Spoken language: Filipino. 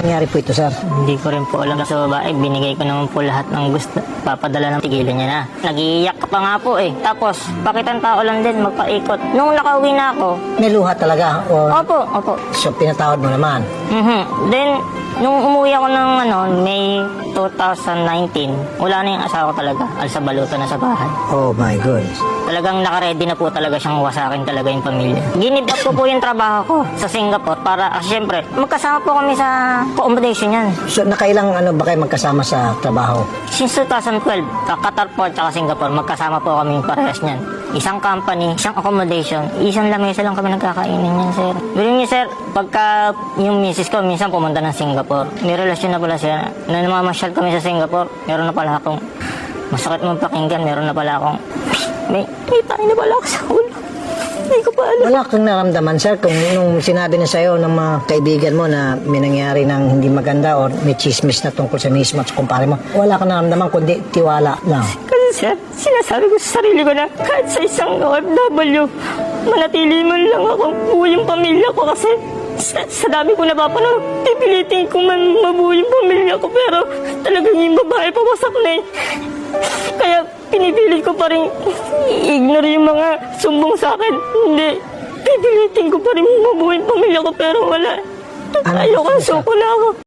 nangyari po ito, sir? Hindi ko rin po alam sa babae. Binigay ko naman po lahat ng gusto. Papadala ng tigilan niya na. Nag-iiyak ka pa nga po eh. Tapos, pakitang tao lang din, magpaikot. Nung nakauwi na ako, May luha talaga? O, opo. so, pinatawad mo naman? Then, nung umuwi ako ng May 2019, wala na yung asawa ko talaga. Alsa baluto na sa bahay. Oh my goodness. Talagang nakaredy na po talaga siyang wasakin talaga yung pamilya. Ginib up ko po yung trabaho ko sa Singapore para, syempre, magkasama po kami sa accommodation yan. So, nakailang ba kayo magkasama sa trabaho? Since 2012, Qatar po at Singapore, magkasama po kami parehas niyan. Isang company, isang accommodation, isang lamesa lang kami nagkakainin niyan, sir. Bilhin niyo, sir, pagka yung misis ko, minsan pumunta ng Singapore, may relasyon na pala siya. Na namamasyal kami sa Singapore, meron na pala akong, masakit mong pakinggan, meron na pala akong, may tayo na pala ako sa ulo. Hindi ko pa alam. Wala kang naramdaman, sir, kung nung sinabi na sa'yo ng mga kaibigan mo na may nangyari ng hindi maganda or may chismis na tungkol sa mismo at sa kumpare mo, wala kang naramdaman kundi tiwala lang. Kasi sir, sinasabi ko sa sarili ko na kahit sa isang OFW, manatili man lang akong buo yung pamilya ko kasi sa dami ko napapanood, pipilitin ko man mabuo yung pamilya ko pero talagang yung babae pawasak na eh. Kaya pinipilit ko pa rin ignore yung mga sumbong sa akin. Hindi, pipilitin ko pa rin mabuo yung pamilya ko pero wala. Ayoko, suko na ako.